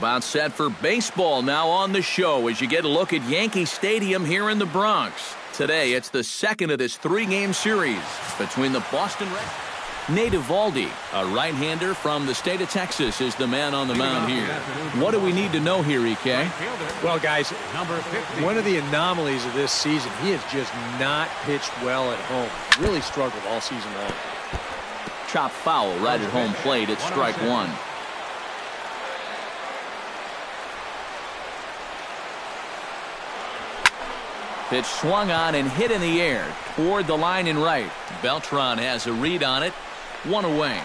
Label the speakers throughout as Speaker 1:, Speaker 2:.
Speaker 1: About set for baseball now on the show as you get a look at Yankee Stadium here in the Bronx. Today, it's the second of this three-game series between the Boston Red Sox. Nate Eovaldi, a right-hander from the state of Texas, is the man on the mound here. What do we need to know here, EK?
Speaker 2: Well, guys, one of the anomalies of this season, he has just not pitched well at home. Really struggled all season long.
Speaker 1: Chop foul right at home plate at strike one. Pitch swung on and hit in the air toward the line and right. Beltran has a read on it. One away.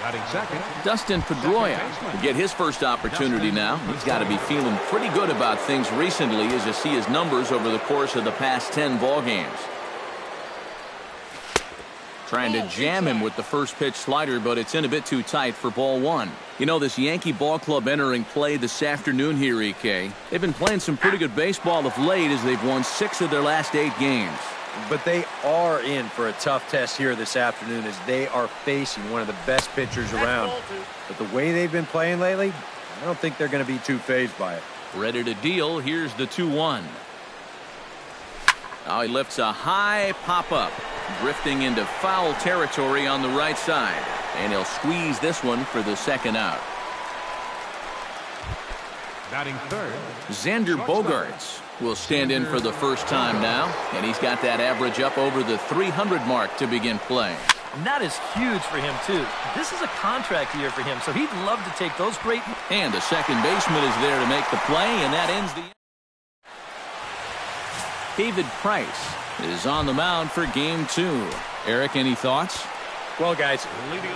Speaker 3: Batting second,
Speaker 1: Dustin Pedroia will get his first opportunity now. He's got to be feeling pretty good about things recently as you see his numbers over the course of the past 10 ball games. Trying to jam him with the first pitch slider, but it's in a bit too tight for ball one. You know, this Yankee ball club entering play this afternoon here, EK. They've been playing some pretty good baseball of late as they've won 6 of their last 8 games.
Speaker 2: But they are in for a tough test here this afternoon as they are facing one of the best pitchers around. But the way they've been playing lately, I don't think they're going to be too fazed by it.
Speaker 1: Ready to deal. Here's the 2-1. Now he lifts a high pop-up, drifting into foul territory on the right side. And he'll squeeze this one for the second out.
Speaker 3: batting third,
Speaker 1: Xander Bogaerts will stand in for the first time now, and he's got that average up over the 300 mark to begin play.
Speaker 4: And that is huge for him, too. This is a contract year for him, so he'd love to take those great...
Speaker 1: And the second baseman is there to make the play, and that ends the... David Price is on the mound for game 2. Eric, any thoughts?
Speaker 2: Well, guys,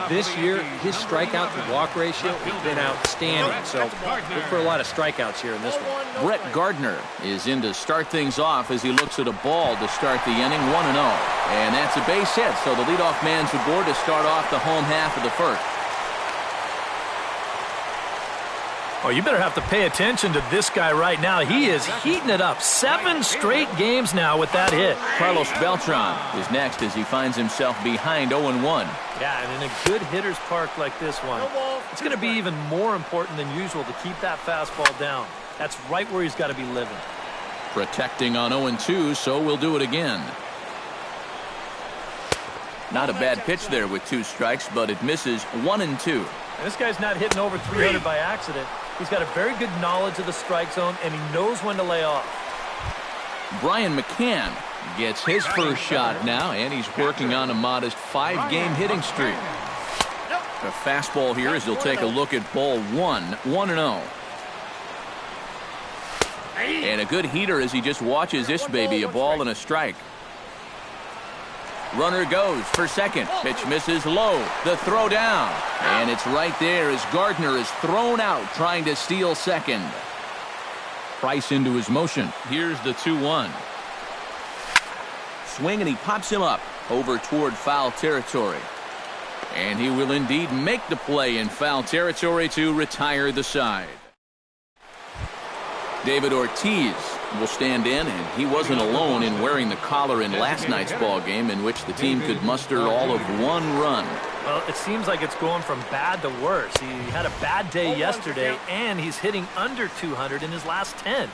Speaker 2: this year, his strikeout to walk ratio has been outstanding. So look for a lot of strikeouts here in this one.
Speaker 1: Brett Gardner is in to start things off as he looks at a ball to start the inning, 1-0. And that's a base hit, so the leadoff man's aboard to start off the home half of the first.
Speaker 4: Oh, you better have to pay attention to this guy right now. He is heating it up. 7 straight games now with that hit.
Speaker 1: Carlos Beltran is next as he finds himself behind 0-1.
Speaker 4: Yeah, and in a good hitter's park like this one, it's going to be even more important than usual to keep that fastball down. That's right where he's got to be living.
Speaker 1: Protecting on 0-2, so we'll do it again. Not a bad pitch there with 2 strikes, but it misses 1-2.
Speaker 4: And this guy's not hitting over 300 by accident. He's got a very good knowledge of the strike zone, and he knows when to lay off.
Speaker 1: Brian McCann gets his first shot now, and he's working on a modest 5-game hitting streak. The fastball here as he'll take a look at ball 1, 1-0. And a good heater as he just watches this baby, a ball and a strike. Runner goes for second. Pitch misses low. The throw down. And it's right there as Gardner is thrown out trying to steal second. Price into his motion. Here's the 2-1. Swing and he pops him up over toward foul territory. And he will indeed make the play in foul territory to retire the side. David Ortiz will stand in, and he wasn't alone in wearing the collar in last night's ball game in which the team could muster all of 1 run.
Speaker 4: Well, it seems like it's going from bad to worse. He had a bad day yesterday, and he's hitting under 200 in his last 10.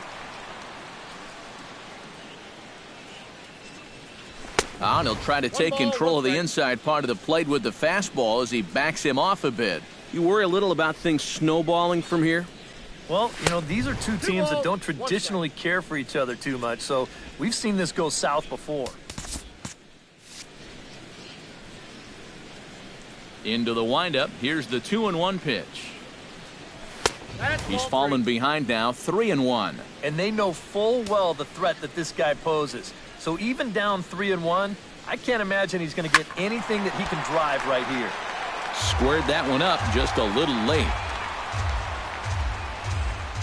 Speaker 1: And he'll try to take control of the inside part of the plate with the fastball as he backs him off a bit. You worry a little about things snowballing from here?
Speaker 4: Well, you know, these are 2 teams that don't traditionally care for each other too much, so we've seen this go south before.
Speaker 1: Into the windup. Here's the 2-1 pitch. He's fallen behind now, 3-1.
Speaker 4: And they know full well the threat that this guy poses. So even down 3-1, I can't imagine he's going to get anything that he can drive right here.
Speaker 1: Squared that one up just a little late.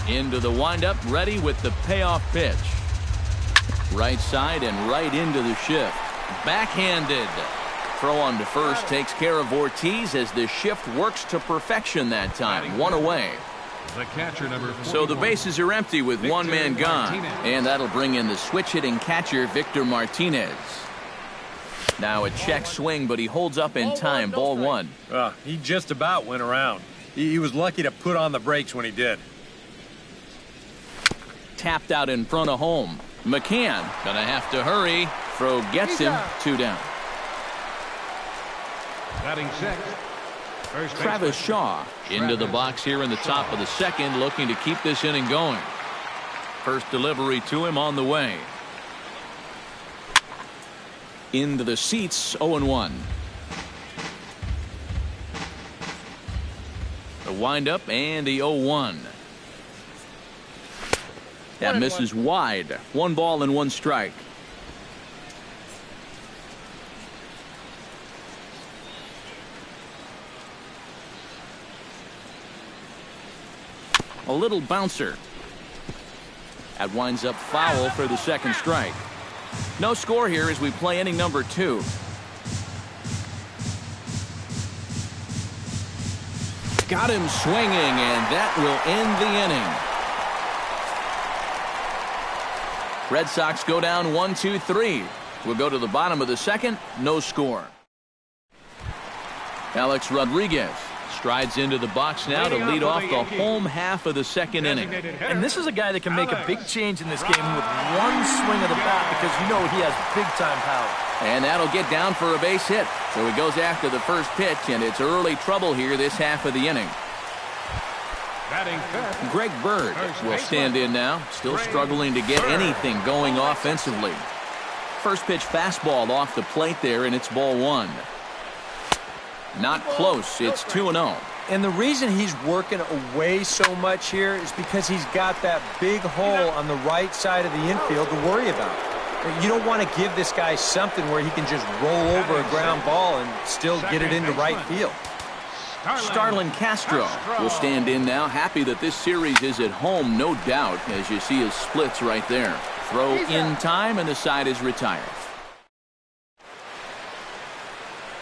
Speaker 1: Into the windup, ready with the payoff pitch. Right side and right into the shift. Backhanded. Throw on to first takes care of Ortiz as the shift works to perfection that time. 1 away.
Speaker 3: the catcher, number 44.
Speaker 1: So the bases are empty with one man gone. And that'll bring in the switch-hitting catcher, Victor Martinez. Now a check swing, but he holds up in time. Ball one.
Speaker 2: He just about went around. He was lucky to put on the brakes when he did.
Speaker 1: Tapped out in front of home. McCann gonna have to hurry. Throw gets him. 2 down.
Speaker 3: Batting sixth.
Speaker 1: Travis Shaw into the box here in the top of the second, looking to keep this inning going. First delivery to him on the way. Into the seats, 0-1. The windup and the 0-1. That misses wide. 1 ball and 1 strike. A little bouncer. That winds up foul for the second strike. No score here as we play inning number 2. Got him swinging, and that will end the inning. Red Sox go down 1-2-3. We'll go to the bottom of the second. No score. Alex Rodriguez strides into the box now to lead off the home half of the second inning.
Speaker 4: And this is a guy that can make a big change in this game with one swing of the bat, because you know he has big-time power.
Speaker 1: And that'll get down for a base hit. So he goes after the first pitch, and it's early trouble here this half of the inning. Greg Bird will stand in now, still struggling to get anything going offensively. First pitch fastball off the plate there, and it's ball 1. Not close. It's 2-0.
Speaker 2: And the reason he's working away so much here is because he's got that big hole on the right side of the infield to worry about. You don't want to give this guy something where he can just roll over a ground ball and still get it into right field.
Speaker 1: Starlin Castro will stand in now, happy that this series is at home, no doubt, as you see his splits right there. Throw in time, and the side is retired.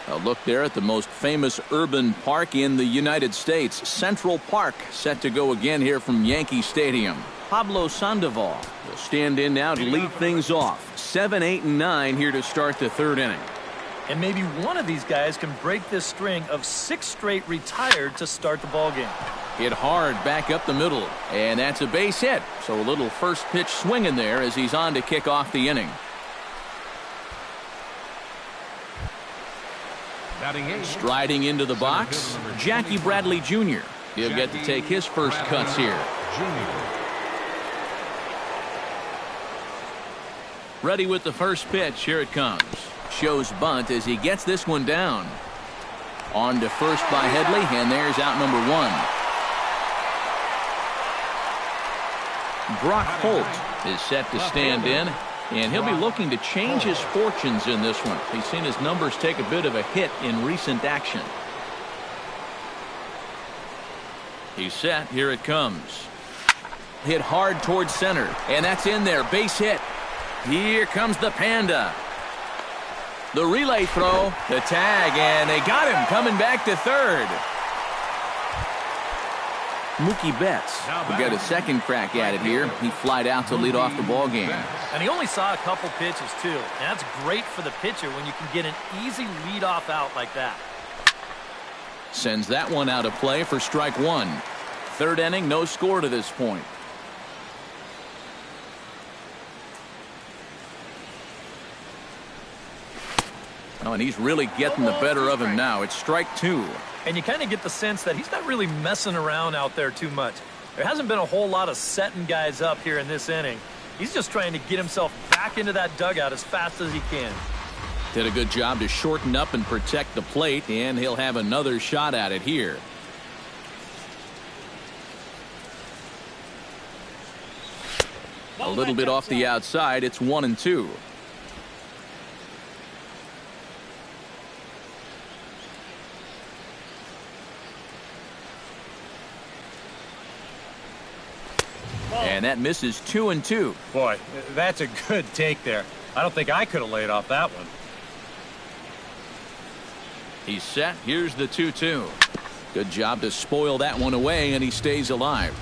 Speaker 1: A look there at the most famous urban park in the United States, Central Park, set to go again here from Yankee Stadium. Pablo Sandoval will stand in now to lead things off. 7, 8, and 9 here to start the third inning.
Speaker 4: And maybe one of these guys can break this string of 6 straight retired to start the ballgame.
Speaker 1: Hit hard back up the middle, and that's a base hit. So a little first pitch swing in there as he's on to kick off the inning. Striding into the box, Jackie Bradley Jr. He'll get to take his first cuts here. Ready with the first pitch. Here it comes. Shows bunt as he gets this one down. On to first by Headley, and there's out number 1. Brock Holt is set to stand in, and he'll be looking to change his fortunes in this one. He's seen his numbers take a bit of a hit in recent action. He's set. Here it comes. Hit hard towards center, and that's in there. Base hit. Here comes the Panda. The relay throw, the tag, and they got him coming back to third. Mookie Betts will get a second crack at it here. He flied out to lead off the ball game.
Speaker 4: And he only saw a couple pitches, too. And that's great for the pitcher when you can get an easy leadoff out like that.
Speaker 1: Sends that one out of play for strike 1. Third inning, no score to this point. Oh, and he's really getting the better of him now. It's strike 2.
Speaker 4: And you kind of get the sense that he's not really messing around out there too much. There hasn't been a whole lot of setting guys up here in this inning. He's just trying to get himself back into that dugout as fast as he can.
Speaker 1: Did a good job to shorten up and protect the plate, and he'll have another shot at it here. A little bit off the outside. It's 1-2. And that misses 2-2.
Speaker 2: Boy, that's a good take there. I don't think I could have laid off that one.
Speaker 1: He's set. Here's the 2-2. Good job to spoil that one away, and he stays alive.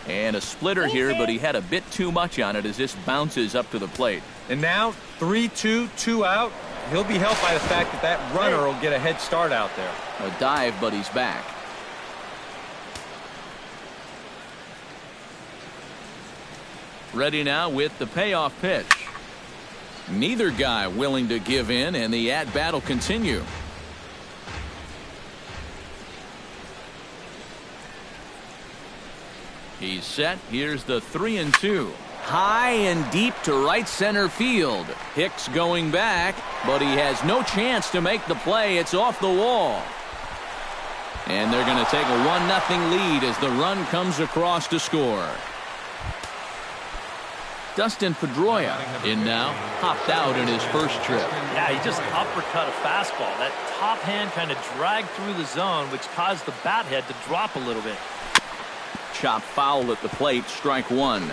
Speaker 1: And a splitter here, but he had a bit too much on it as this bounces up to the plate.
Speaker 2: And now 3-2, 2 out. He'll be helped by the fact that that runner will get a head start out there.
Speaker 1: A dive, but he's back. Ready now with the payoff pitch. Neither guy willing to give in, and the at-bat will continue. He's set. Here's the 3-2. High and deep to right center field. Hicks going back, but he has no chance to make the play. It's off the wall. And they're going to take a 1-0 lead as the run comes across to score. Dustin Pedroia in now, hopped out in his first trip.
Speaker 4: Yeah, he just uppercut a fastball. That top hand kind of dragged through the zone, which caused the bat head to drop a little bit.
Speaker 1: Chop foul at the plate, strike one.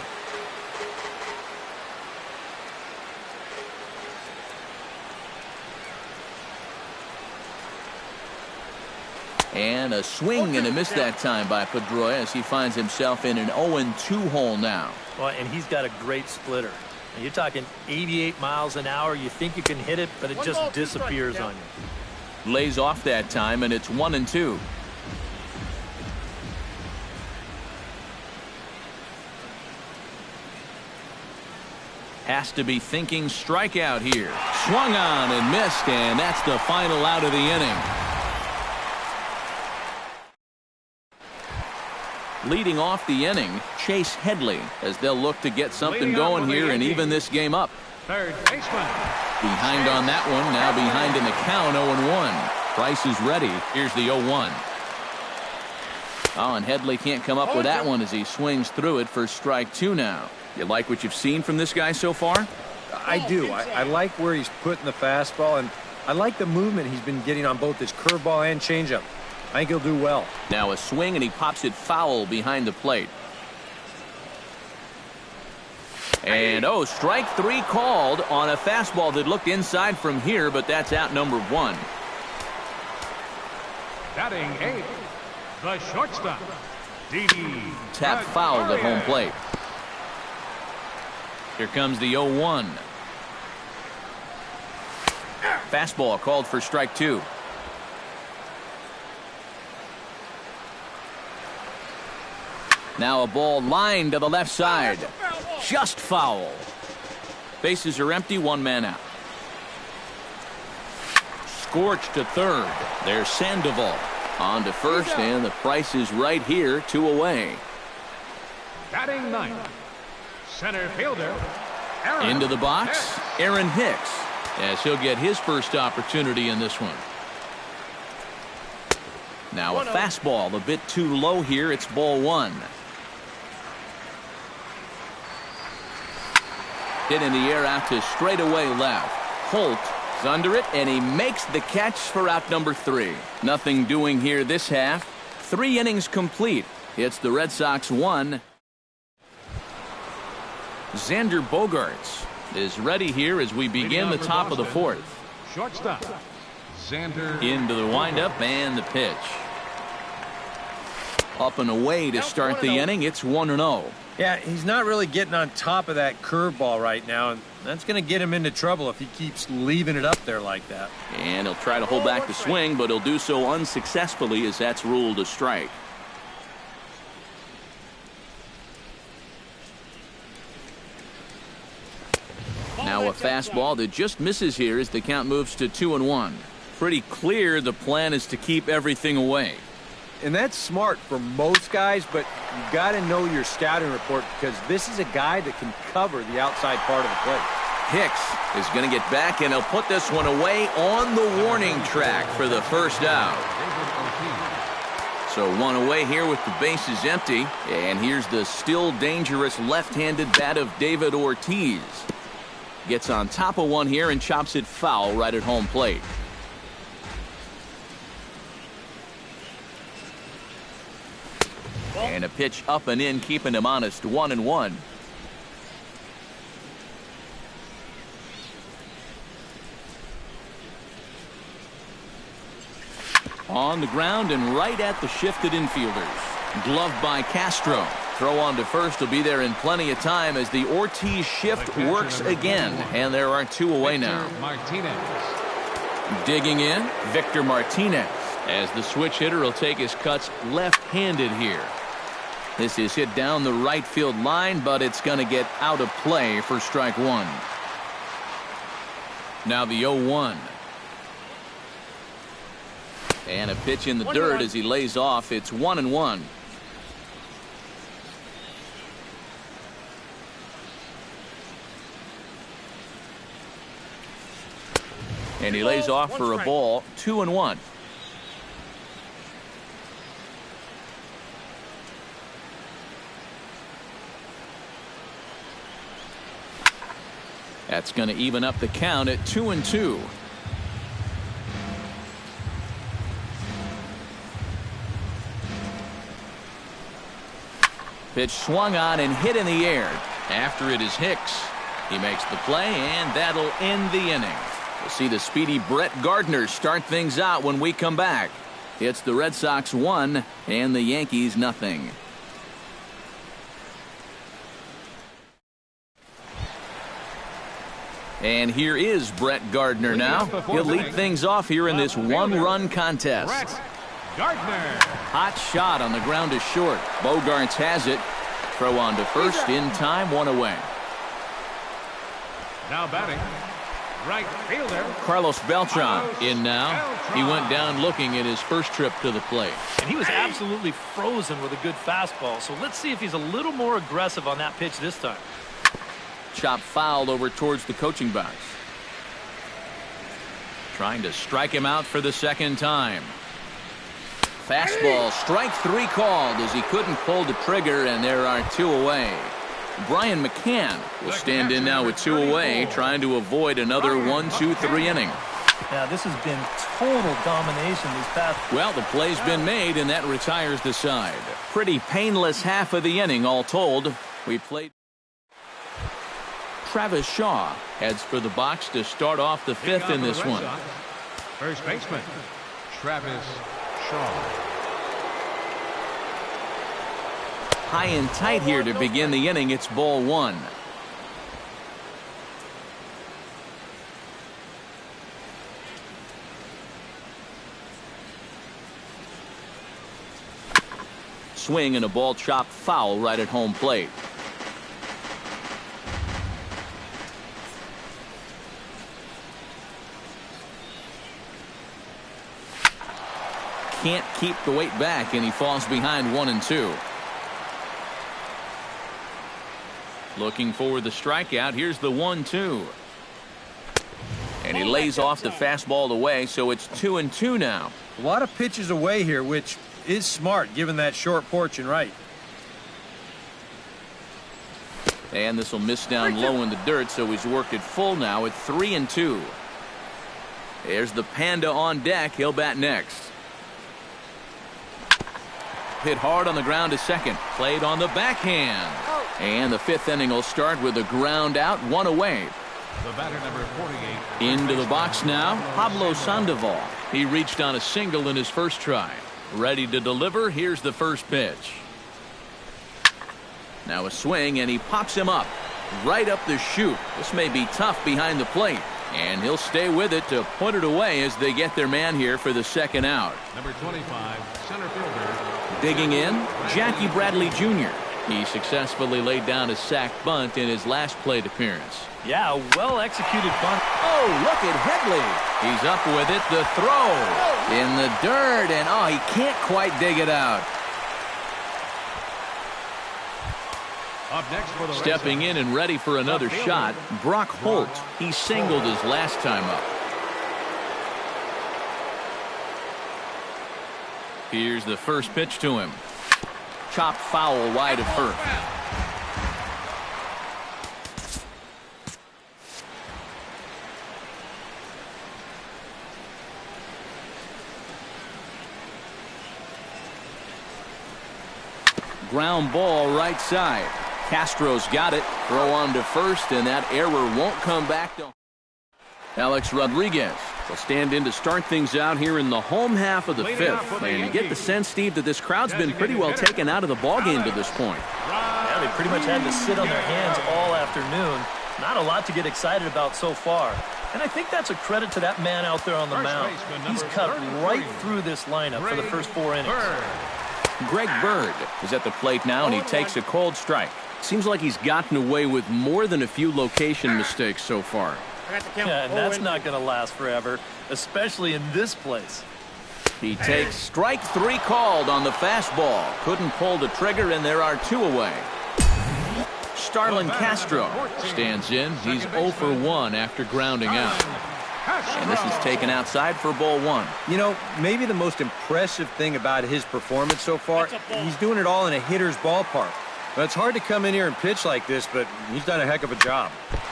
Speaker 1: And a swing and a miss that time by Pedroia as he finds himself in an 0-2 hole now.
Speaker 4: Well, and he's got a great splitter. And you're talking 88 miles an hour. You think you can hit it, but it just disappears on you.
Speaker 1: Lays off that time, and it's 1-2. Has to be thinking strikeout here. Swung on and missed, and that's the final out of the inning. Leading off the inning, Chase Headley, as they'll look to get something going here and even this game up.
Speaker 3: Third baseman.
Speaker 1: Behind on that one, now behind in the count, 0-1. Price is ready. Here's the 0-1. Oh, and Headley can't come up with that one as he swings through it for strike two now. You like what you've seen from this guy so far?
Speaker 2: I do. I like where he's putting the fastball, and I like the movement he's been getting on both his curveball and changeup. I think he'll do well.
Speaker 1: Now a swing, and he pops it foul behind the plate. And strike three called on a fastball that looked inside from here, but that's out number one.
Speaker 3: Batting eighth, the shortstop, D.D.
Speaker 1: Tap fouled at home plate. Here comes the 0-1. Fastball called for strike two. Now a ball lined to the left side. Just foul. Bases are empty, one man out. Scorch to third. There's Sandoval. On to first, and the Price is right here, 2 away.
Speaker 3: Batting ninth, center fielder, Aaron.
Speaker 1: Into the box, Aaron Hicks, as he'll get his first opportunity in this one. Now a fastball, a bit too low here. It's ball one. Hit in the air out to straightaway left. Holt is under it, and he makes the catch for out number 3. Nothing doing here this half. 3 innings complete. It's the Red Sox 1. Xander Bogaerts is ready here as we begin the top of the 4th.
Speaker 3: Shortstop, Xander.
Speaker 1: Into the windup and the pitch. Up and away to start the inning. It's 1-0.
Speaker 2: Yeah, he's not really getting on top of that curveball right now, and that's going to get him into trouble if he keeps leaving it up there like that.
Speaker 1: And he'll try to hold back the swing, but he'll do so unsuccessfully as that's ruled a strike. Now a fastball that just misses here as the count moves to 2-1. Pretty clear the plan is to keep everything away.
Speaker 2: And that's smart for most guys, but you got to know your scouting report because this is a guy that can cover the outside part of the plate.
Speaker 1: Hicks is going to get back, and he'll put this one away on the warning track for the first out. So 1 away here with the bases empty, and here's the still dangerous left-handed bat of David Ortiz. Gets on top of one here and chops it foul right at home plate. And a pitch up and in, keeping him honest, 1-1. On the ground and right at the shifted infielders. Gloved by Castro. Throw on to first will be there in plenty of time as the Ortiz shift works again. And there are 2 away now. Digging in, Victor Martinez, as the switch hitter will take his cuts left-handed here. This is hit down the right field line, but it's going to get out of play for strike 1. Now the 0-1. And a pitch in the dirt as he lays off. It's 1-1. And he lays off for a ball. 2-1. That's going to even up the count at 2-2. Pitch swung on and hit in the air. After it is Hicks. He makes the play, and that'll end the inning. We'll see the speedy Brett Gardner start things out when we come back. It's the Red Sox 1 and the Yankees nothing. And here is Brett Gardner now. He'll lead things off here in this one-run contest.
Speaker 3: Brett Gardner.
Speaker 1: Hot shot on the ground is short. Bogarts has it. Throw on to first in time, 1 away.
Speaker 3: Now batting, right fielder
Speaker 1: Carlos Beltran in now. He went down looking at his first trip to the plate.
Speaker 4: And he was absolutely frozen with a good fastball. So let's see if he's a little more aggressive on that pitch this time.
Speaker 1: Chop fouled over towards the coaching box. Trying to strike him out for the second time. Fastball, strike 3 called as he couldn't pull the trigger, and there are 2 away. Brian McCann will stand in now with 2 away, trying to avoid another 1-2-3 inning.
Speaker 4: Yeah, this has been total domination these past.
Speaker 1: Well, the play's been made, and that retires the side. Pretty painless half of the inning, all told. We played. Travis Shaw heads for the box to start off the 5th in this one.
Speaker 3: First baseman, Travis Shaw.
Speaker 1: High and tight here to begin the inning. It's ball 1. Swing and a ball chopped foul right at home plate. Can't keep the weight back, and he falls behind 1-2. Looking for the strikeout. Here's the 1-2. And he lays off the fastball away, so it's 2-2 now.
Speaker 2: A lot of pitches away here, which is smart given that short porch and right.
Speaker 1: And this will miss down low in the dirt, so he's worked it full now at 3-2. There's the Panda on deck. He'll bat next. Hit hard on the ground to second. Played on the backhand. And the 5th inning will start with a ground out, 1 away.
Speaker 3: The batter, number 48.
Speaker 1: Into the box now, Pablo Sandoval. He reached on a single in his first try. Ready to deliver. Here's the first pitch. Now a swing, and he pops him up. Right up the chute. This may be tough behind the plate. And he'll stay with it to put it away as they get their man here for the second out.
Speaker 3: Number 25, center fielder.
Speaker 1: Digging in, Jackie Bradley Jr. He successfully laid down a sac bunt in his last plate appearance.
Speaker 4: Yeah, a well-executed bunt.
Speaker 1: Oh, look at Headley. He's up with it. The throw in the dirt, and oh, he can't quite dig it out.
Speaker 3: Up next for the
Speaker 1: Stepping in and ready for another shot, Brock Holt. He singled his last time up. Here's the first pitch to him. Chopped foul wide of first. Ground ball right side. Castro's got it. Throw on to first, and that error won't come back to Alex Rodriguez will stand in to start things out here in the home half of the 5th. And you get the sense, Steve, that this crowd's been pretty well taken out of the ballgame to this point.
Speaker 4: they pretty much had to sit on their hands all afternoon. Not a lot to get excited about so far. And I think that's a credit to that man out there on the mound. He's cut right through this lineup for the first 4 innings.
Speaker 1: Greg Bird is at the plate now, and he takes a cold strike. Seems like he's gotten away with more than a few location mistakes so far.
Speaker 4: Yeah, and that's not going to last forever, especially in this place.
Speaker 1: He takes strike 3 called on the fastball. Couldn't pull the trigger, and there are 2 away. Starlin Castro stands in. He's 0 for 1 after grounding out. And this is taken outside for ball 1.
Speaker 2: You know, maybe the most impressive thing about his performance so far, he's doing it all in a hitter's ballpark. Well, it's hard to come in here and pitch like this, but he's done a heck of a job.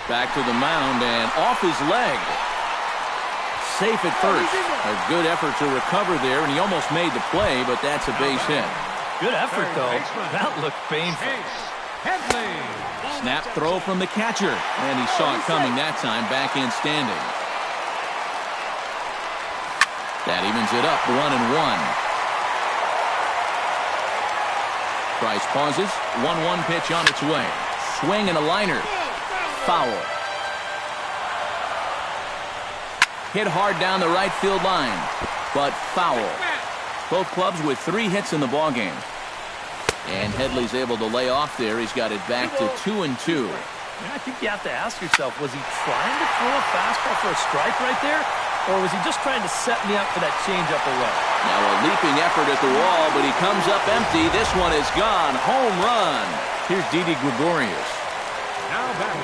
Speaker 1: Back to the mound and off his leg. Safe at first. A good effort to recover there, and he almost made the play, but that's a base hit.
Speaker 4: Good effort, though. That looked painful.
Speaker 1: Snap throw from the catcher, and he saw it coming that time, back in standing. That evens it up, 1-1. Price pauses, 1-1 pitch on its way. Swing and a liner. Foul. Hit hard down the right field line, but foul. Both clubs with 3 hits in the ballgame. And Headley's able to lay off there. He's got it back to 2-2.
Speaker 4: I think you have to ask yourself, was he trying to throw a fastball for a strike right there? Or was he just trying to set me up for that changeup away?
Speaker 1: Now a leaping effort at the wall, but he comes up empty. This one is gone. Home run. Here's Didi Gregorius.
Speaker 3: Now batting,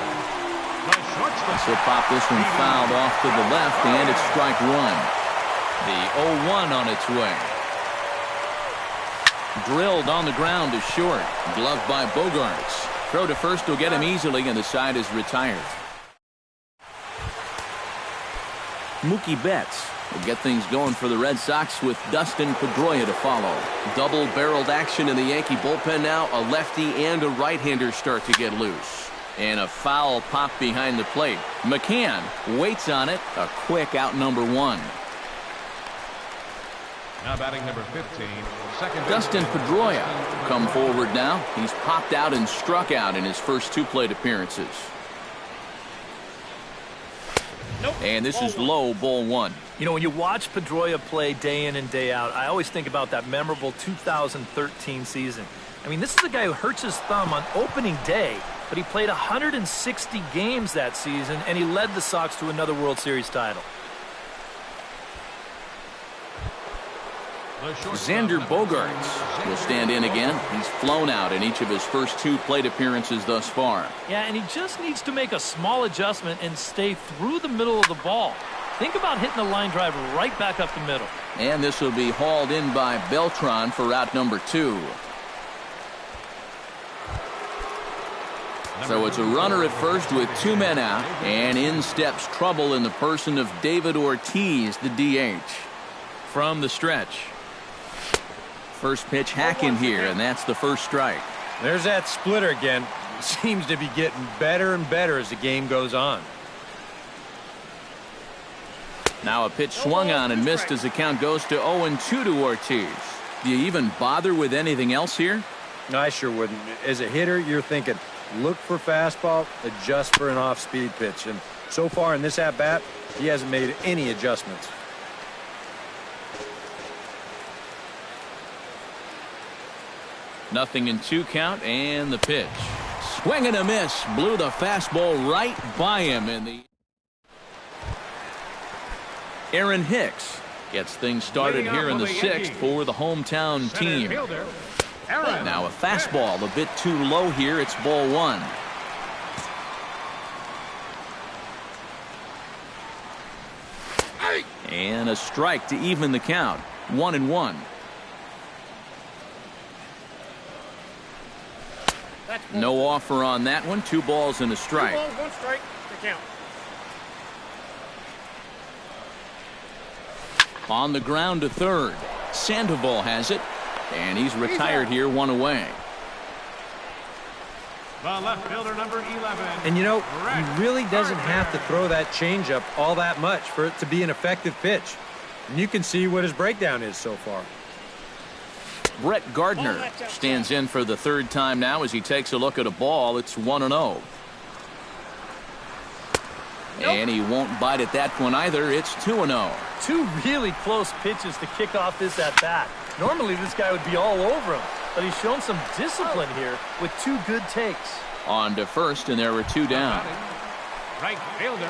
Speaker 3: the shortstop.
Speaker 1: So pop this one fouled off to the left, and it's strike 1. The 0-1 on its way. Drilled on the ground to short. Gloved by Bogarts. Throw to first will get him easily, and the side is retired. Mookie Betts will get things going for the Red Sox with Dustin Pedroia to follow. Double-barreled action in the Yankee bullpen now. A lefty and a right-hander start to get loose. And a foul pop behind the plate. McCann waits on it. A quick out number 1.
Speaker 3: Now batting number 15, second
Speaker 1: Dustin Pedroia come forward now. He's popped out and struck out in his first 2 plate appearances. And this is low, ball 1.
Speaker 4: You know, when you watch Pedroia play day in and day out, I always think about that memorable 2013 season. I mean, this is a guy who hurts his thumb on opening day, but he played 160 games that season, and he led the Sox to another World Series title.
Speaker 1: Xander Bogaerts will stand in again. He's flown out in each of his first 2 plate appearances thus far.
Speaker 4: Yeah, and he just needs to make a small adjustment and stay through the middle of the ball. Think about hitting the line drive right back up the middle.
Speaker 1: And this will be hauled in by Beltran for out number 2. So it's a runner at first with 2 men out, and in steps trouble in the person of David Ortiz, the DH. From the stretch. First pitch hack in here, and that's the first strike.
Speaker 2: There's that splitter again. Seems to be getting better and better as the game goes on.
Speaker 1: Now a pitch swung on and missed as the count goes to 0-2 to Ortiz. Do you even bother with anything else here?
Speaker 2: No, I sure wouldn't. As a hitter, you're thinking, look for fastball, adjust for an off-speed pitch. And so far in this at-bat, he hasn't made any adjustments.
Speaker 1: Nothing in 2 count, and the pitch. Swing and a miss. Blew the fastball right by him in the... Aaron Hicks gets things started here in the 6th for the hometown team. Now a fastball a bit too low here. It's ball 1. And a strike to even the count. 1-1. No offer on that one. 2 balls and a strike.
Speaker 5: 2 balls, 1 strike to count.
Speaker 1: On the ground to third. Sandoval has it, and he's retired here, 1 away.
Speaker 3: The left fielder, number 11.
Speaker 2: And you know, he really doesn't have to throw that changeup all that much for it to be an effective pitch. And you can see what his breakdown is so far.
Speaker 1: Brett Gardner stands in for the third time now as he takes a look at a ball. It's 1-0. And he won't bite at that one either. It's 2-0.
Speaker 4: Two really close pitches to kick off this at-bat. Normally this guy would be all over him, but he's shown some discipline here with two good takes.
Speaker 1: On to first, and there were two down.
Speaker 3: Right fielder.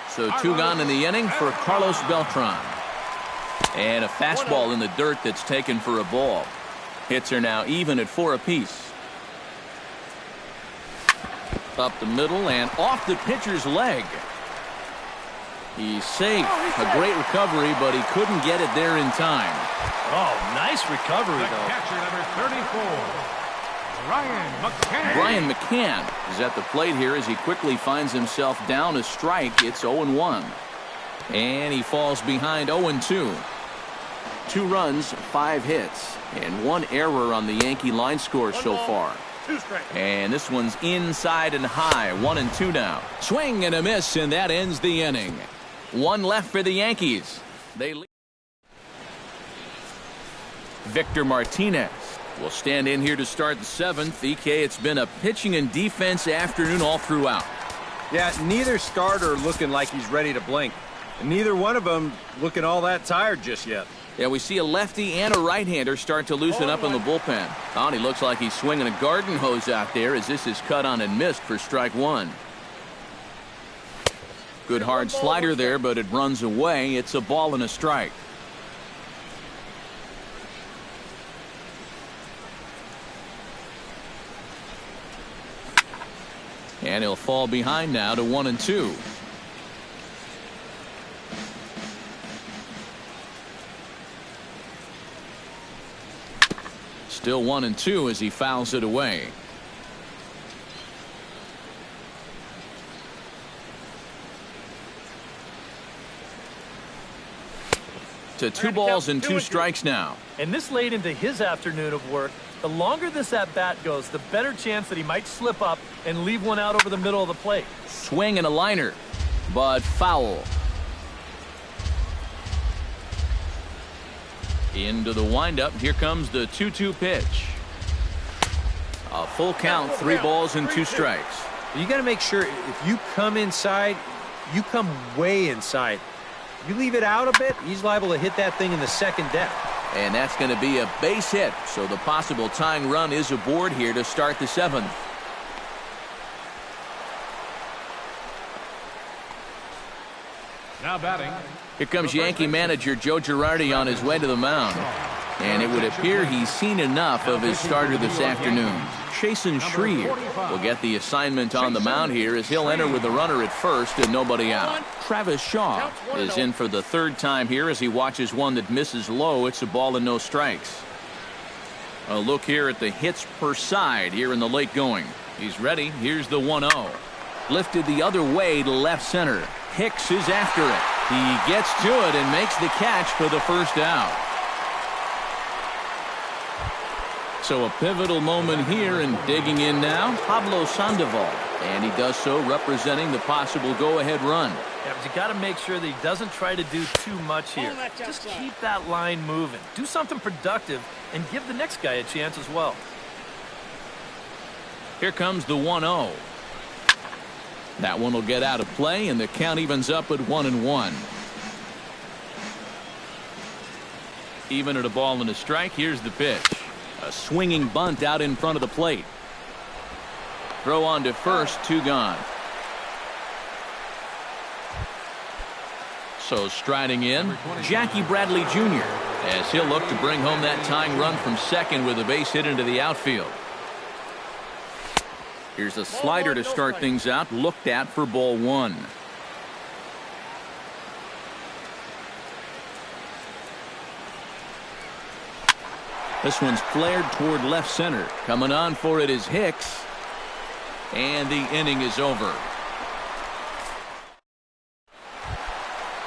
Speaker 1: So two gone in the inning for Carlos Beltran. And a fastball in the dirt that's taken for a ball. Hits are now even at 4 apiece. Up the middle and off the pitcher's leg. He's safe. A great recovery, but he couldn't get it there in time.
Speaker 4: Oh, nice recovery,
Speaker 3: The
Speaker 4: though.
Speaker 3: catcher, number 34, Brian McCann.
Speaker 1: Brian McCann is at the plate here as he quickly finds himself down a strike. It's 0-1. And he falls behind 0-2. 2 runs, 5 hits, and 1 error on the Yankee line score so far. And this one's inside and high. 1-2 now. Swing and a miss, and that ends the inning. 1 left for the Yankees. They lead. Victor Martinez will stand in here to start the 7th. EK, it's been a pitching and defense afternoon all throughout.
Speaker 2: Yeah, neither starter looking like he's ready to blink. And neither one of them looking all that tired just yet.
Speaker 1: Yeah, we see a lefty and a right-hander start to loosen up in the bullpen. He looks like he's swinging a garden hose out there as this is cut on and missed for strike 1. Good hard slider there, but it runs away. It's a ball and a strike. And he'll fall behind now to 1-2. Still 1-2 as he fouls it away. To 2 balls and 2 strikes now.
Speaker 4: And this late into his afternoon of work, the longer this at-bat goes, the better chance that he might slip up and leave one out over the middle of the plate.
Speaker 1: Swing and a liner, but foul. Into the windup. Here comes the 2-2 pitch. A full count, 3 balls and 2 strikes.
Speaker 2: You got to make sure if you come inside, you come way inside. You leave it out a bit, he's liable to hit that thing in the second deck.
Speaker 1: And that's going to be a base hit. So the possible tying run is aboard here to start the 7th.
Speaker 3: Now batting.
Speaker 1: Here comes Yankee manager Joe Girardi on his way to the mound. And it would appear he's seen enough of his starter this afternoon. Chasen Shreve will get the assignment on the mound here as he'll enter with a runner at first and nobody out. Travis Shaw is in for the 3rd time here as he watches one that misses low. It's a ball and no strikes. A look here at the hits per side here in the late going. He's ready. Here's the 1-0. Lifted the other way to left center. Hicks is after it. He gets to it and makes the catch for the first out. So a pivotal moment here, and digging in now, Pablo Sandoval. And he does so representing the possible go-ahead run.
Speaker 4: Yeah, but you got to make sure that he doesn't try to do too much here. Just keep that line moving. Do something productive and give the next guy a chance as well.
Speaker 1: Here comes the 1-0. That one will get out of play, and the count evens up at 1-1. Even at a ball and a strike, here's the pitch. A swinging bunt out in front of the plate. Throw on to first, 2 gone. So striding in, Jackie Bradley Jr. as he'll look to bring home that tying run from second with a base hit into the outfield. Here's a slider to start things out, looked at for ball 1. This one's flared toward left center. Coming on for it is Hicks. And the inning is over.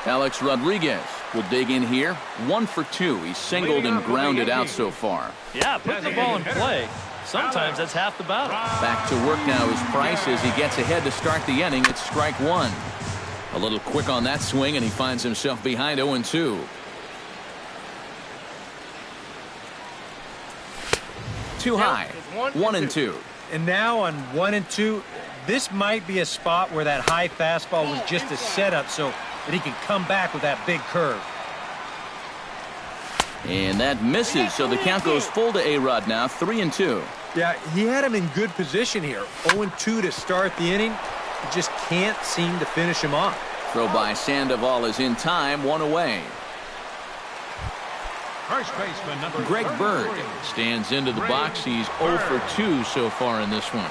Speaker 1: Alex Rodriguez will dig in here. 1 for 2. He's singled and grounded out so far.
Speaker 4: Yeah, put the ball in play. Sometimes that's half the battle.
Speaker 1: Back to work now is Price as he gets ahead to start the inning. It's strike 1. A little quick on that swing, and he finds himself behind 0-2. Too high. 1-2.
Speaker 2: And now on 1-2, this might be a spot where that high fastball was just a setup so that he can come back with that big curve.
Speaker 1: And that misses, so the count goes full to A-Rod now, 3-2.
Speaker 2: Yeah, he had him in good position here. 0-2 to start the inning. He just can't seem to finish him off.
Speaker 1: Throw by Sandoval is in time, 1 away.
Speaker 3: First baseman number
Speaker 1: Greg
Speaker 3: 33.
Speaker 1: Bird stands into the box. He's 0 for 2 so far in this one.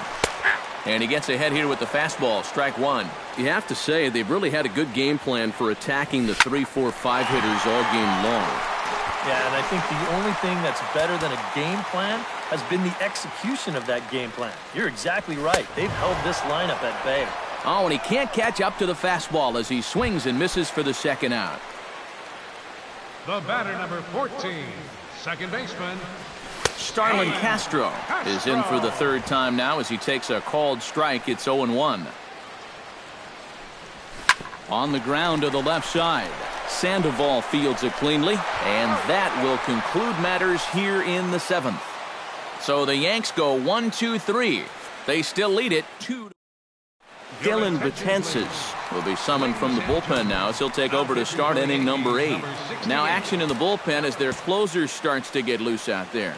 Speaker 1: And he gets ahead here with the fastball, strike 1.
Speaker 5: You have to say they've really had a good game plan for attacking the 3, 4, 5 hitters all game long.
Speaker 4: Yeah, and I think the only thing that's better than a game plan has been the execution of that game plan. You're exactly right. They've held this lineup at bay.
Speaker 1: Oh, and he can't catch up to the fastball as he swings and misses for the second out.
Speaker 3: The batter number 14, second baseman
Speaker 1: Starlin Castro is in for the third time now as he takes a called strike. It's 0-1. On the ground to the left side. Sandoval fields it cleanly, and that will conclude matters here in the 7th. So the Yanks go 1-2-3. They still lead it 2. Dylan Betances will be summoned from the bullpen now as he'll take over to start inning number 8. Now action in the bullpen as their closer starts to get loose out there.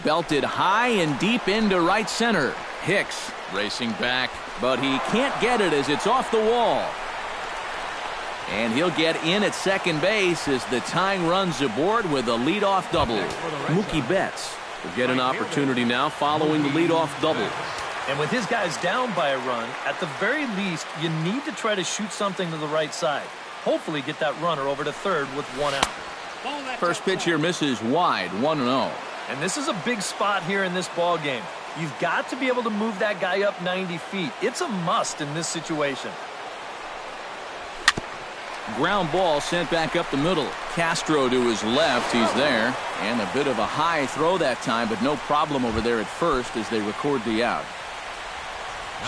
Speaker 1: Belted high and deep into right center. Hicks racing back, but he can't get it as it's off the wall. And he'll get in at second base as the tying run's aboard with a leadoff double.
Speaker 5: Mookie Betts will get an opportunity now following the leadoff double.
Speaker 4: And with his guys down by a run, at the very least, you need to try to shoot something to the right side. Hopefully get that runner over to third with 1 out.
Speaker 1: First pitch here misses wide, 1-0.
Speaker 4: And this is a big spot here in this ball game. You've got to be able to move that guy up 90 feet. It's a must in this situation.
Speaker 1: Ground ball sent back up the middle. Castro to his left. He's there. And a bit of a high throw that time, but no problem over there at first as they record the out.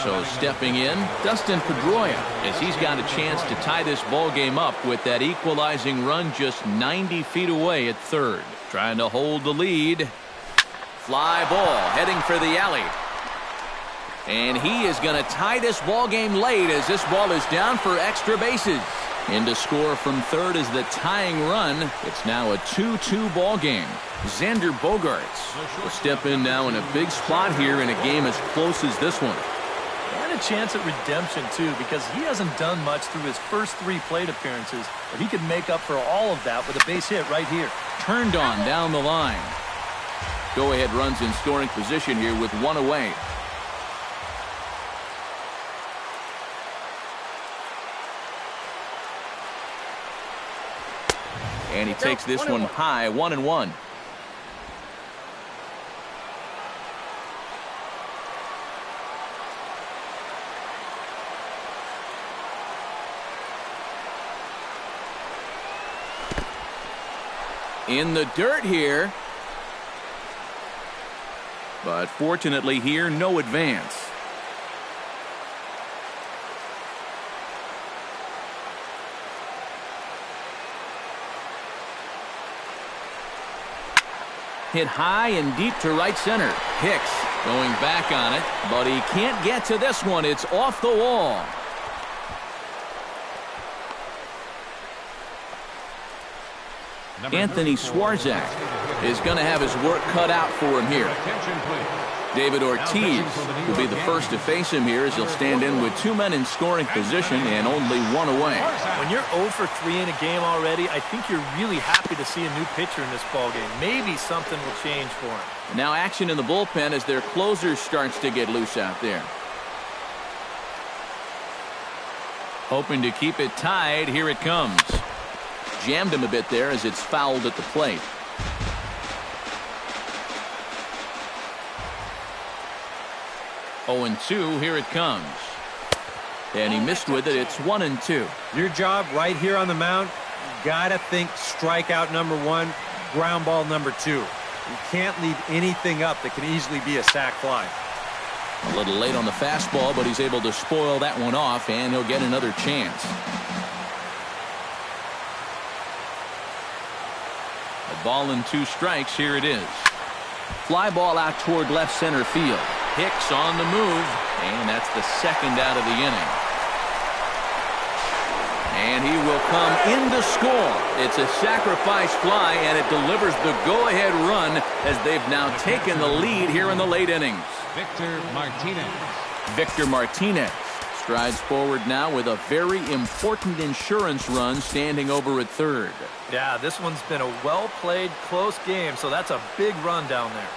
Speaker 1: So stepping in, Dustin Pedroia, as he's got a chance to tie this ball game up with that equalizing run just 90 feet away at third. Trying to hold the lead. Fly ball heading for the alley. And he is going to tie this ball game late as this ball is down for extra bases. In to score from third is the tying run. It's now a 2-2 ball game. Xander Bogaerts will step in now in a big spot here in a game as close as this one.
Speaker 4: And a chance at redemption, too, because he hasn't done much through his first 3 plate appearances, but he could make up for all of that with a base hit right here.
Speaker 1: Turned on down the line. Go-ahead runs in scoring position here with 1 away. And he takes this one high, 1-1. In the dirt here. But fortunately here, no advance. Hit high and deep to right center. Hicks going back on it, but he can't get to this one. It's off the wall. Anthony Swarzak is going to have his work cut out for him here. David Ortiz will be the first to face him here as he'll stand in with 2 men in scoring position and only 1 away.
Speaker 4: When you're 0 for 3 in a game already, I think you're really happy to see a new pitcher in this ballgame. Maybe something will change for him.
Speaker 1: Now action in the bullpen as their closer starts to get loose out there. Hoping to keep it tied. Here it comes. Jammed him a bit there as it's fouled at the plate. Oh, 0-2. Here it comes. And he missed with it. It's 1-2.
Speaker 2: Your job right here on the mound, you got to think strikeout number 1, ground ball number 2. You can't leave anything up that can easily be a sac fly.
Speaker 1: A little late on the fastball, but he's able to spoil that one off, and he'll get another chance. Ball and 2 strikes. Here it is. Fly ball out toward left center field. Hicks on the move, and that's the second out of the inning. And he will come in to score. It's a sacrifice fly, and it delivers the go-ahead run as they've now taken the lead here in the late innings. Victor Martinez strides forward now with a very important insurance run standing over at third.
Speaker 4: Yeah, this one's been a well-played, close game, so that's a big run down there.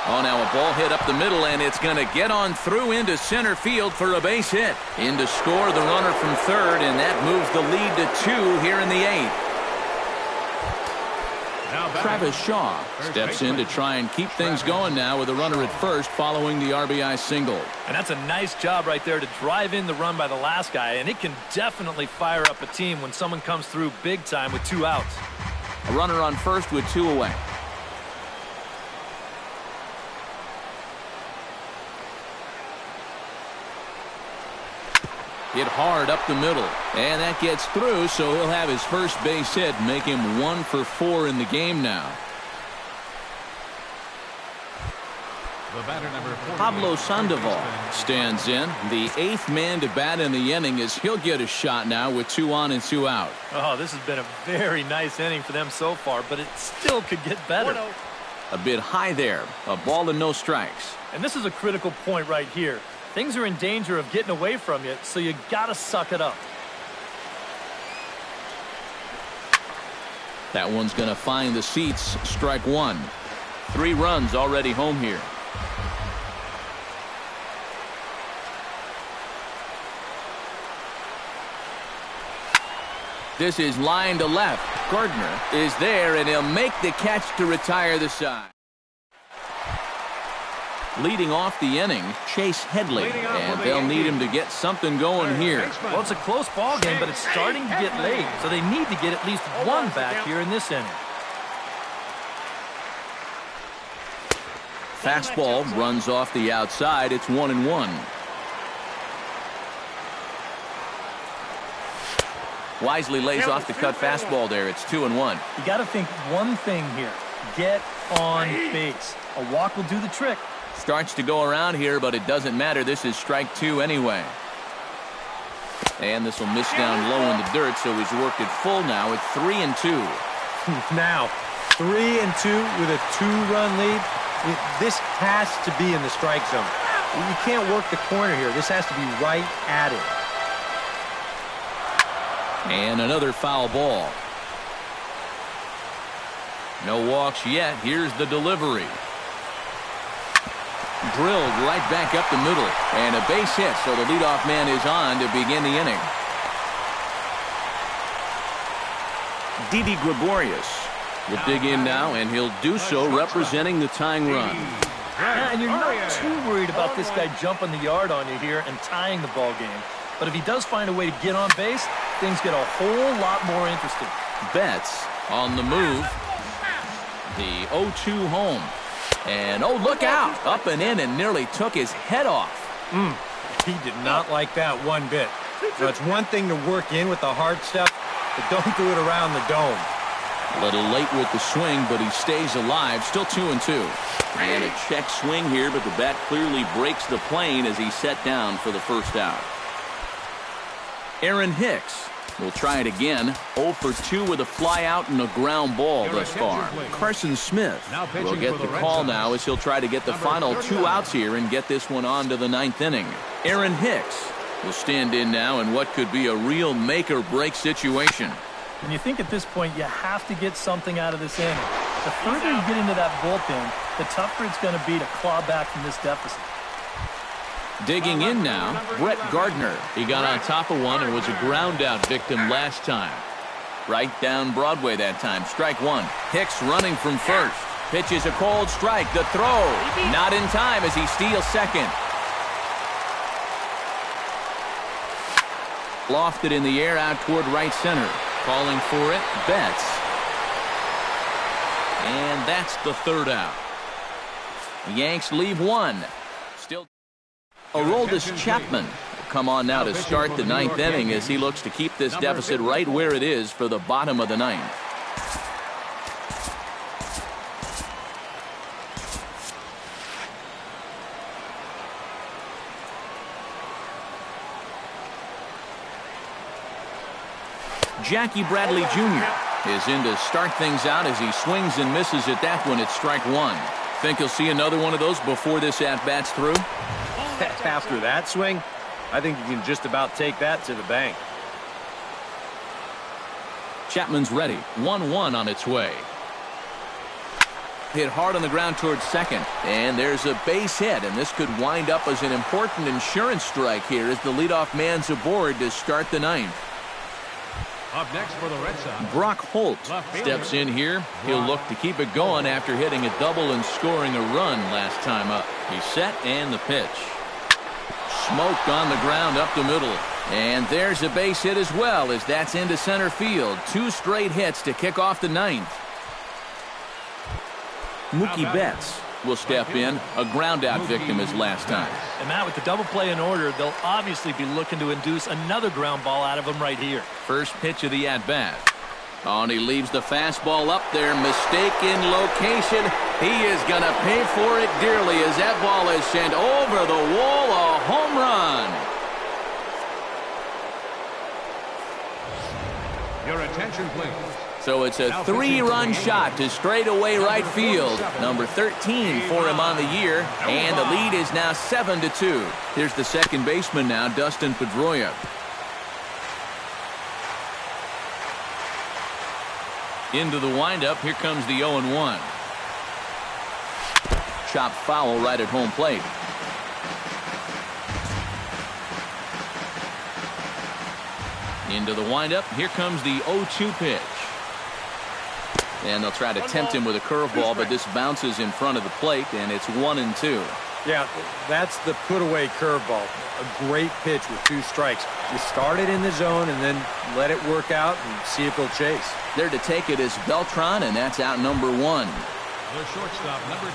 Speaker 1: Oh, now a ball hit up the middle, and it's going to get on through into center field for a base hit. In to score the runner from third, and that moves the lead to 2 here in the 8th. Travis Shaw steps in to try and keep things going now with a runner at first following the RBI single.
Speaker 4: And that's a nice job right there to drive in the run by the last guy, and it can definitely fire up a team when someone comes through big time with 2 outs.
Speaker 1: A runner on first with 2 away. Hit hard up the middle, and that gets through, so he'll have his first base hit, make him 1 for 4 in the game now. Pablo Sandoval stands in, the 8th man to bat in the inning, as he'll get a shot now with 2 on and 2 out.
Speaker 4: Oh, this has been a very nice inning for them so far, but it still could get better.
Speaker 1: A bit high there, a ball and no strikes.
Speaker 4: And this is a critical point right here. Things are in danger of getting away from you, so you gotta suck it up.
Speaker 1: That one's gonna find the seats. Strike 1. 3 runs already home here. This is line to left. Gardner is there, and he'll make the catch to retire the side. Leading off the inning, Chase Headley, and they'll need him to get something going here.
Speaker 4: Well, it's a close ball game, but it's starting to get late, so they need to get at least 1 back here in this inning.
Speaker 1: Fastball runs off the outside. It's 1-1. Wisely lays off the cut fastball there. It's 2-1.
Speaker 4: You got to think one thing here. Get on base. A walk will do the trick.
Speaker 1: Starts to go around here, but it doesn't matter. This is strike 2 anyway. And this will miss down low in the dirt, so he's worked it full now at 3-2.
Speaker 2: Now, 3-2 with a 2-run lead. This has to be in the strike zone. You can't work the corner here. This has to be right at it.
Speaker 1: And another foul ball. No walks yet. Here's the delivery. Drilled right back up the middle, and a base hit, so the leadoff man is on to begin the inning. Didi Gregorius will dig in now, and he'll do so representing the tying run.
Speaker 4: Yeah, and you're not too worried about this guy jumping the yard on you here and tying the ball game. But if he does find a way to get on base, things get a whole lot more interesting.
Speaker 1: Betts on the move. The 0-2 home. And, oh, look out. Up and in and nearly took his head off.
Speaker 2: He did not like that one bit. So it's one thing to work in with the hard stuff, but don't do it around the dome.
Speaker 1: A little late with the swing, but he stays alive. Still 2-2. And a check swing here, but the bat clearly breaks the plane as he's set down for the first out. Aaron Hicks will try it again. 0 for 2 with a fly out and a ground ball thus far. Carson Smith will get the call now as he'll try to get the final 2 outs here and get this one on to the 9th inning. Aaron Hicks will stand in now in what could be a real make-or-break situation.
Speaker 4: And you think at this point you have to get something out of this inning. The further you get into that bullpen, the tougher it's going to be to claw back from this deficit.
Speaker 1: Digging in now, Brett Gardner. He got on top of one and was a ground-out victim last time. Right down Broadway that time. Strike 1. Hicks running from first. Pitches a cold strike. The throw. Not in time as he steals second. Lofted in the air out toward right center. Calling for it, Betts. And that's the 3rd out. The Yanks leave 1. Still. Aroldis Chapman will come on now to start the 9th inning as he looks to keep this deficit right where it is for the bottom of the 9th. Jackie Bradley Jr. is in to start things out as he swings and misses at that one at strike one. Think he'll see another one of those before this at-bat's through?
Speaker 2: After that swing, I think you can just about take that to the bank.
Speaker 1: Chapman's ready. 1-1 on its way. Hit hard on the ground towards second. And there's a base hit, and this could wind up as an important insurance strike here as the leadoff man's aboard to start the ninth.
Speaker 3: Up next for the Red Sox,
Speaker 1: Brock Holt steps in here. He'll look to keep it going after hitting a double and scoring a run last time up. He's set, and the pitch. Smoked on the ground up the middle. And there's a base hit as well as that's into center field. 2 straight hits to kick off the ninth. Mookie Betts will step in, a ground-out victim as last time.
Speaker 4: And Matt, with the double play in order, they'll obviously be looking to induce another ground ball out of him right here.
Speaker 1: First pitch of the at-bat. Oh, and he leaves the fastball up there. Mistaken location. He is going to pay for it dearly as that ball is sent over the wall. A home run.
Speaker 3: your attention, please.
Speaker 1: So it's a 3-run shot to straightaway right field. Number 13 for him on the year, and the lead is now 7-2. Here's the second baseman now, Dustin Pedroia. Into the windup, here comes the 0-1. Chopped foul right at home plate. Into the windup, here comes the 0-2 pitch. And they'll try to tempt him with a curveball, but this bounces in front of the plate, and it's 1-2.
Speaker 2: Yeah, that's the put-away curveball. A great pitch with 2 strikes. You start it in the zone and then let it work out and see if they'll chase.
Speaker 1: There to take it is Beltran, and that's out number 1.
Speaker 3: The shortstop, number 2.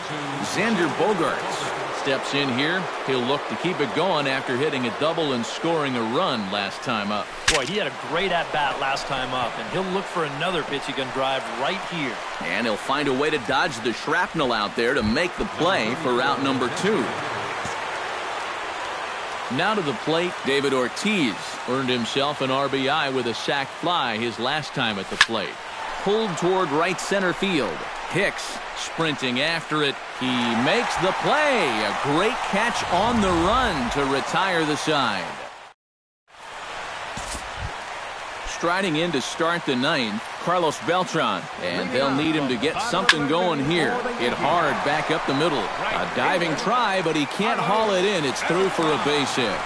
Speaker 1: Xander Bogaerts steps in here. He'll look to keep it going after hitting a double and scoring a run last time up.
Speaker 4: Boy, he had a great at-bat last time up, and he'll look for another pitch he can drive right here.
Speaker 1: And he'll find a way to dodge the shrapnel out there to make the play for out number 2. Now to the plate, David Ortiz earned himself an RBI with a sac fly his last time at the plate. Pulled toward right center field. Hicks sprinting after it. He makes the play. A great catch on the run to retire the side. Striding in to start the 9th, Carlos Beltran, and they'll need him to get something going here. Hit hard back up the middle. A diving try, but he can't haul it in. It's through for a base hit.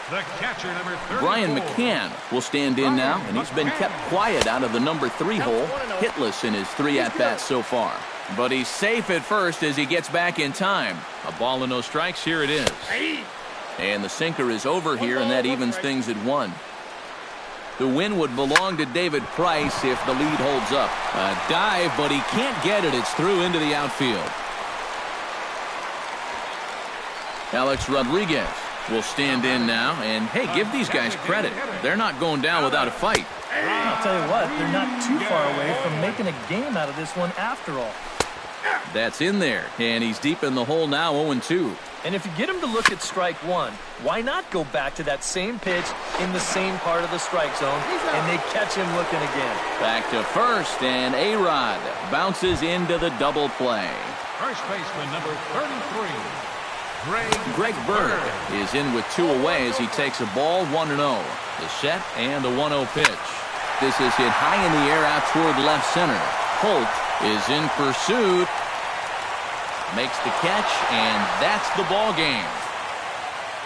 Speaker 3: The catcher, number 34.
Speaker 1: Brian McCann will stand in now, and he's been kept quiet out of the number 3 hole, hitless in his 3 at-bats so far. But he's safe at first as he gets back in time. A ball and no strikes, here it is. And the sinker is over here, and that evens things at 1. The win would belong to David Price if the lead holds up. A dive, but he can't get it. It's through into the outfield. Alex Rodriguez will stand in now, and hey, give these guys credit. They're not going down without a fight.
Speaker 4: I'll tell you what, they're not too far away from making a game out of this one after all.
Speaker 1: That's in there, and he's deep in the hole now, 0-2.
Speaker 4: And if you get him to look at strike 1, why not go back to that same pitch in the same part of the strike zone, and they catch him looking again.
Speaker 1: Back to first, and A-Rod bounces into the double play.
Speaker 3: First baseman, number 33.
Speaker 1: Greg Bird is in with 2 away as he takes a ball 1-0. The set and the 1-0 pitch. This is hit high in the air out toward left center. Holt is in pursuit. Makes the catch, and that's the ball game.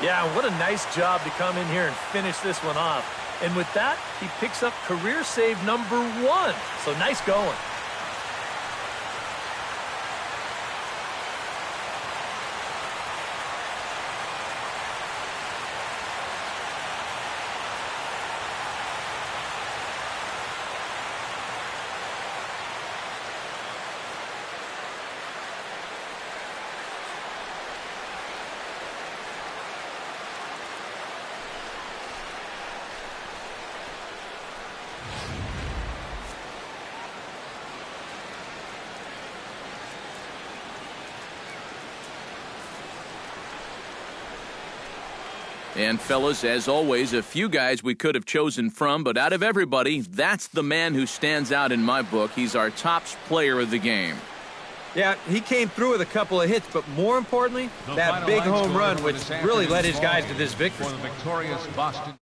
Speaker 4: Yeah, what a nice job to come in here and finish this one off. And with that, he picks up career save number 1. So nice going.
Speaker 1: And fellas, as always, a few guys we could have chosen from, but out of everybody, that's the man who stands out in my book. He's our top player of the game.
Speaker 2: Yeah, he came through with a couple of hits, but more importantly, that big home run, which really led his guys to this victory.
Speaker 3: For the victorious Boston.